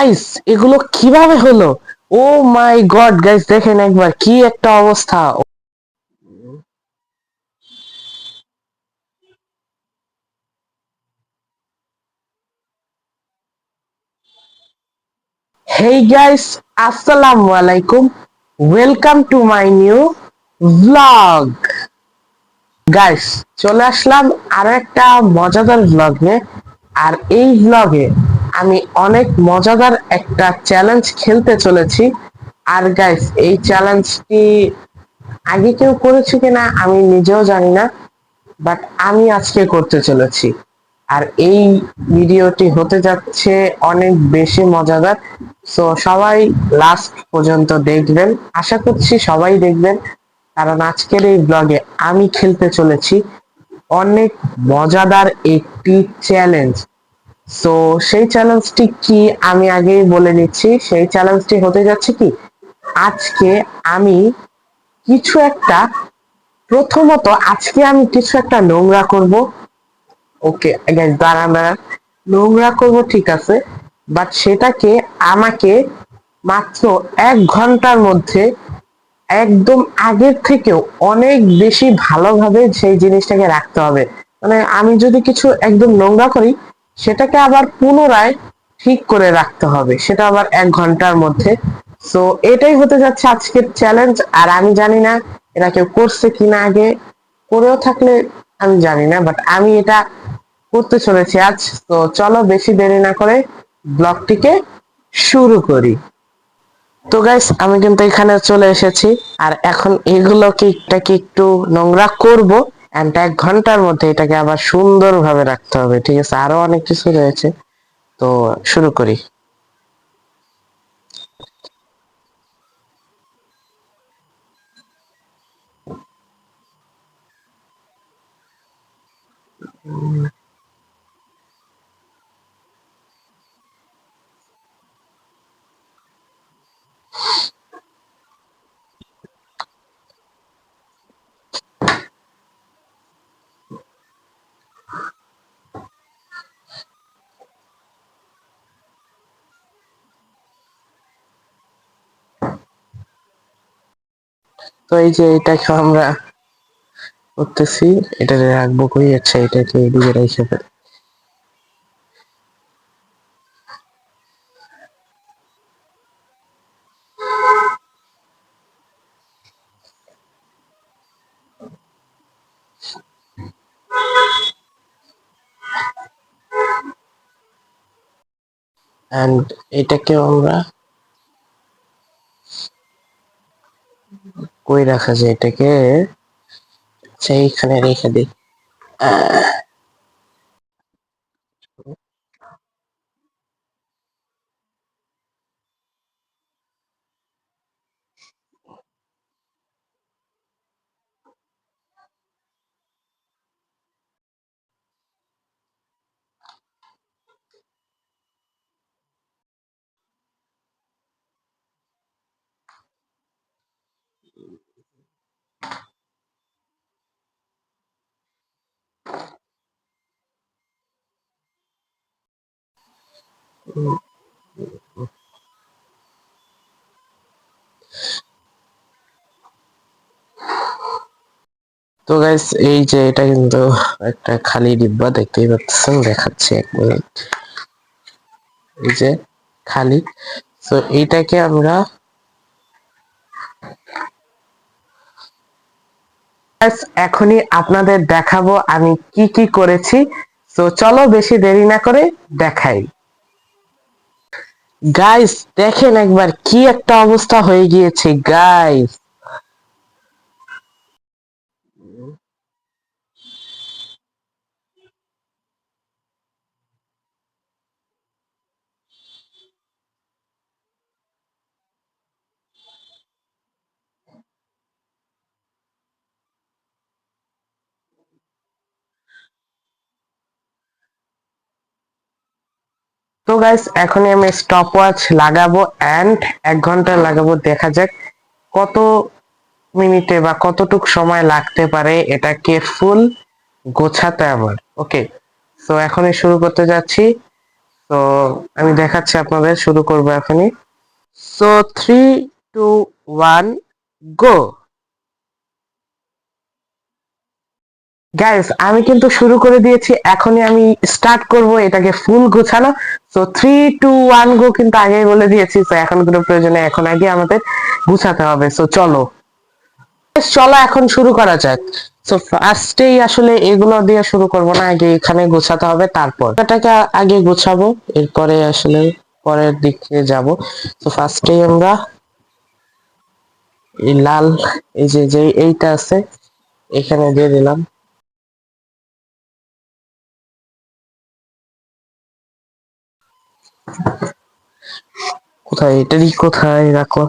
Guys, এগুলো কিভাবে হলো? ও মাই গড গাইস, দেখেন একবার কি একটা অবস্থা। হেই গাইস, আসসালামু আলাইকুম। Welcome to my new vlog. Guys, চলে আসলাম আরো একটা মজাদার ভ্লগ নিয়ে। আর এই ভ্লগে আমি অনেক মজাদার একটা চ্যালেঞ্জ খেলতে চলেছি। আর গাইস, এই চ্যালেঞ্জটি আগে কেউ করেছে কিনা আমি নিজেও জানি না, বাট আমি আজকে করতে চলেছি। আর এই ভিডিওটি হতে যাচ্ছে অনেক বেশি মজাদার। সো সবাই লাস্ট পর্যন্ত দেখবেন, আশা করছি সবাই দেখবেন, কারণ আজকের এই ব্লগে আমি খেলতে চলেছি অনেক মজাদার একটি চ্যালেঞ্জ। সো সেই চ্যালেঞ্জটি কি আমি আগেই বলে নিচ্ছি। সেই চ্যালেঞ্জটি হতে যাচ্ছে কি, আজকে আমি কিছু একটা, প্রথমত আজকে আমি কিছু একটা নোংরা করব। ওকে গাইস, দাঁড়ান দাঁড়ান, নোংরা করব ঠিক আছে, বাট সেটাকে আমাকে মাত্র 1 ঘন্টার মধ্যে একদম আগের থেকেও অনেক বেশি ভালোভাবে সেই জিনিসটাকে রাখতে হবে। মানে আমি যদি কিছু একদম নোংরা করি, সেটাকে আবার পুনরায় ঠিক করে রাখতে হবে, সেটা আবার 1 ঘন্টার মধ্যে। তো এটাই হতে যাচ্ছে আজকের চ্যালেঞ্জ। আর আমি জানি না এটা কেউ করছে কিনা, আগে করেও থাকলে আমি জানি না, বাট আমি এটা করতে চলেছি আজ। তো চলো বেশি দেরি না করে ব্লগটিকে শুরু করি। তো গাইস, আমি কিন্তু এখানে চলে এসেছি। আর এখন এগুলোকে এটাকে একটু নোংরা করব, এন্ড 1 ঘন্টার মধ্যে এটাকে আবার সুন্দরভাবে রাখতে হবে। ঠিক আছে, আরো অনেক কিছু রয়েছে। তো শুরু করি। তো এই যে এটাকে আমরা করতেছি, এটা রাখবো কই? আচ্ছা, এটাকে এদিকে রেখে ফেলি। এন্ড এটাকে আমরা কই রাখা যায়? এটাকে সেইখানে রেখে দিই। তো গাইস, এই যে এটা কিন্তু একটা খালি ডিব্বা, দেখতেই পাচ্ছেন, দেখাচ্ছে 1 মিনিট। এই যে খালি। তো এইটাকে আমরা এখনই আপনাদের দেখাবো আমি কি কি করেছি। তো চলো বেশি দেরি না করে দেখাই। গাইস, দেখেন একবার কি একটা অবস্থা হয়ে গিয়েছে গাইস। তো গাইস, এখনই আমি স্টপ ওয়াচ লাগাবো, এন্ড 1 ঘন্টা লাগাবো। দেখা যাক কত মিনিটে বা কতটুক সময় লাগতে পারে এটাকে ফুল গোছাতে আমার। ওকে, তো এখনই শুরু করতে যাচ্ছি। তো আমি দেখাচ্ছি আপনাদের, শুরু করবো এখনই। সো 3, 2, 1, গো। গাইস আমি কিন্তু শুরু করে দিয়েছি, এখনই আমি স্টার্ট করব এটাকে ফুল গোছানো। সো 3, 2, 1, গো কিন্তু আগেই বলে দিয়েছি, তো এখন কোনো প্রয়োজনে, এখন আগে আমাদের গুছাতে হবে। সো চলো চলো এখন শুরু করা যাক। তো ফার্স্টেই আসলে এগুলো দিয়ে শুরু করব না, আগে এখানে গোছাতে হবে, তারপর এটাকে আগে গোছাবো, এরপরে আসলে পরের দিকে যাব। তো ফার্স্টেই আমরা এই লাল, এই যে যে এইটা আছে এখানে দিয়ে দিলাম। কোথায় এটারই, কোথায় রাখো।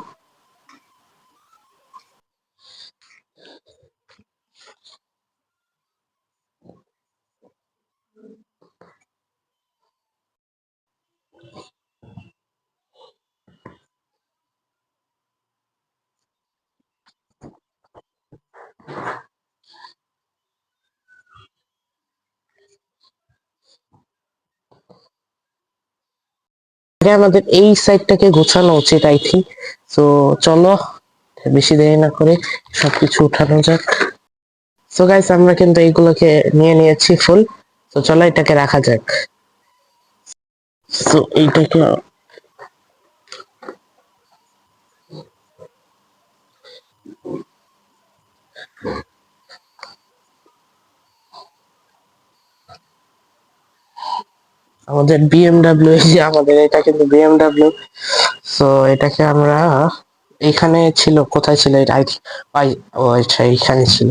আগে আমাদের এই সাইডটাকে গোছানো উচিত আই থিঙ্ক। তো চলো বেশি দেরি না করে সবকিছু উঠানো যাক। সো গাইস আমরা কিন্তু এইগুলোকে নিয়ে নিয়েছি ফুল। তো চলো এটাকে রাখা যাক। তো এইটাকে আমাদের বিএমডাব্লিউ, এই যে আমাদের এটা কিন্তু বিএমডাব্লিউ। সো এটাকে আমরা, এখানে ছিল, কোথায় ছিল এটা, ও আচ্ছা এইখানে ছিল।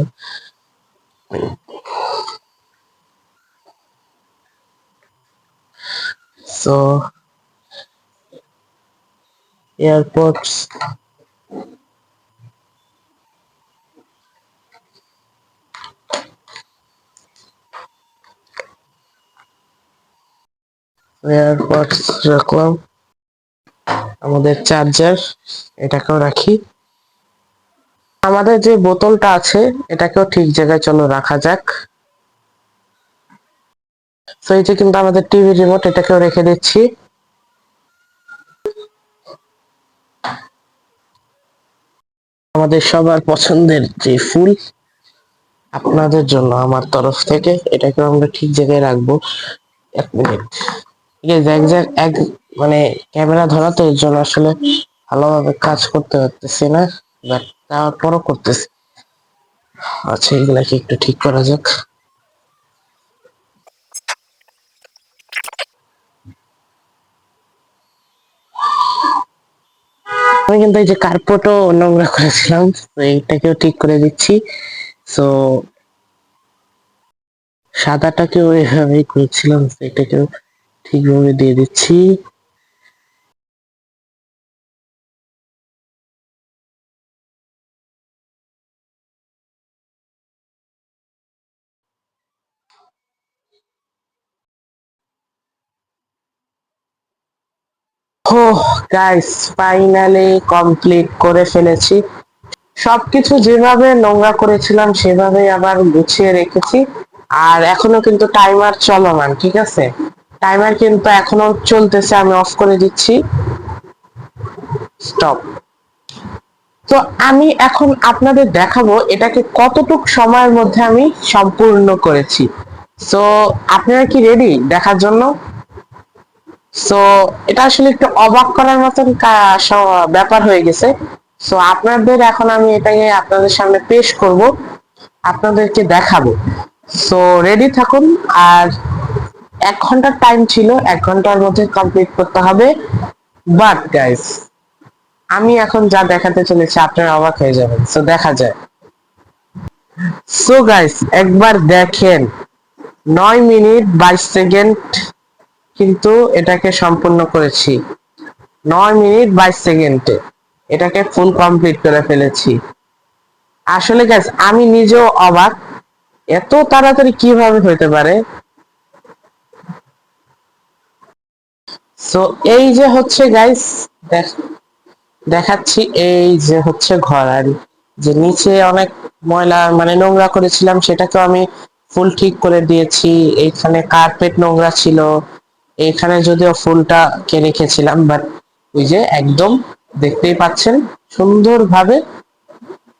সো এয়ারপোর্টস, এয়ারপোর্টস রাখলাম। আমাদের চার্জার, এটাকেও রাখি। আমাদের যে বোতলটা আছে এটাকেও ঠিক জায়গায় চলো রাখা যাক। তো এই যে কিন্তু আমাদের টিভি রিমোট, এটাকেও রেখে দিচ্ছি। আমাদের সবার পছন্দের যে ফুল, আপনাদের জন্য আমার তরফ থেকে, এটাকেও আমরা ঠিক জায়গায় রাখবো। 1 মিনিট, ঠিক আছে, এক মানে ক্যামেরা ধরা তো, এর জন্য আসলে ভালোভাবে কাজ করতে পারতেছি না, বাট তারপরও করতেছি। আচ্ছা এগুলাকে একটু ঠিক করা যাক। আমি কিন্তু এই যে কার্পেটও নোংরা করেছিলাম, তো এইটাকেও ঠিক করে দিচ্ছি। সো সাদাটাকেও এভাবেই করেছিলাম, তো এটাকেও ঠিকভাবে দিয়ে দিচ্ছি। ও গাইস ফাইনালি কমপ্লিট করে ফেলেছি। সবকিছু যেভাবে নোংরা করেছিলাম সেভাবেই আবার গুছিয়ে রেখেছি। আর এখনো কিন্তু টাইমার চলমান, ঠিক আছে, টাইমার কিন্তু এখনো চলতেছে, আমি অফ করে দিচ্ছি, স্টপ। তো আমি এখন আপনাদের দেখাবো এটাকে কতটুক সময়ের মধ্যে আমি সম্পূর্ণ করেছি। সো আপনারা কি রেডি দেখার জন্য? সো এটা আসলে একটু অবাক করার মতন ব্যাপার হয়ে গেছে। সো আপনাদের এখন আমি এটাকে আপনাদের সামনে পেশ করব, আপনাদেরকে দেখাবো। সো রেডি থাকুন। আর 1 ঘন্টার টাইম ছিল, 1 ঘন্টার মধ্যে কমপ্লিট করতে হবে। বাট গাইস আমি এখন যা দেখাতে চলেছি আপনারা অবাক হয়ে যাবেন। সো দেখা যায়। সো গাইস একবার দেখেন, 9 মিনিট 22 সেকেন্ড কিন্তু এটাকে সম্পূর্ণ করেছি। 9 মিনিট 22 সেকেন্ডে এটাকে ফুল কমপ্লিট করে ফেলেছি। আসলে গাইস আমি নিজেও অবাক, এত তাড়াতাড়ি কিভাবে হতে পারে। সো এই যে হচ্ছে গাইস, দেখাচ্ছি, এই যে হচ্ছে ঘর। আর যে নিচে অনেক ময়লা মানে নোংরা করেছিলাম সেটাকেও আমি ফুল ঠিক করে দিয়েছি। এইখানে কার্পেট নোংরা ছিল, এখানে যদিও ফুলটাকে রেখেছিলাম, বাট ওই যে একদম দেখতেই পাচ্ছেন সুন্দরভাবে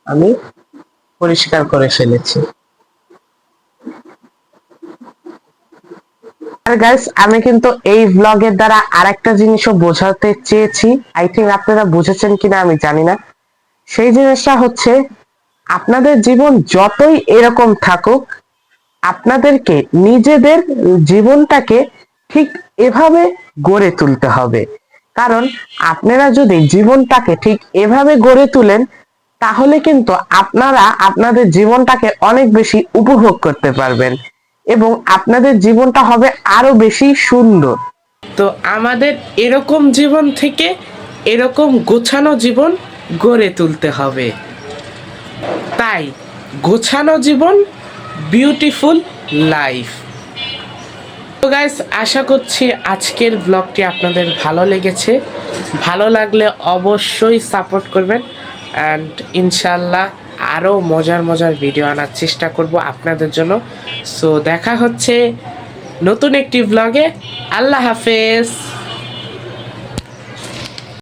আমি পরিষ্কার করে ফেলেছি। আর গাইস, আমি কিন্তু এই ব্লগের দ্বারা আরেকটা জিনিসও বোঝাতে চেয়েছি, আই থিঙ্ক আপনারা বুঝেছেন কিনা আমি জানি না। সেই জিনিসটা হচ্ছে, আপনাদের জীবন যতই এরকম থাকুক, আপনাদেরকে নিজেদের জীবনটাকে ঠিক এভাবে গড়ে তুলতে হবে। কারণ আপনারা যদি জীবনটাকে ঠিক এভাবে গড়ে তুলেন, তাহলে কিন্তু আপনারা আপনাদের জীবনটাকে অনেক বেশি উপভোগ করতে পারবেন এবং আপনাদের জীবনটা হবে আরো বেশি সুন্দর। তো আমাদের এরকম জীবন থেকে এরকম গোছানো জীবন গড়ে তুলতে হবে। তাই গোছানো জীবন, বিউটিফুল লাইফ। তো গাইস, আশা করছি আজকের ব্লগটি আপনাদের ভালো লেগেছে। ভালো লাগলে অবশ্যই সাপোর্ট করবেন, অ্যান্ড ইনশাল্লাহ আরও মজার মজার ভিডিও আনার চেষ্টা করব আপনাদের জন্য। সো দেখা হচ্ছে নতুন একটি ব্লগে। আল্লাহ হাফেজ।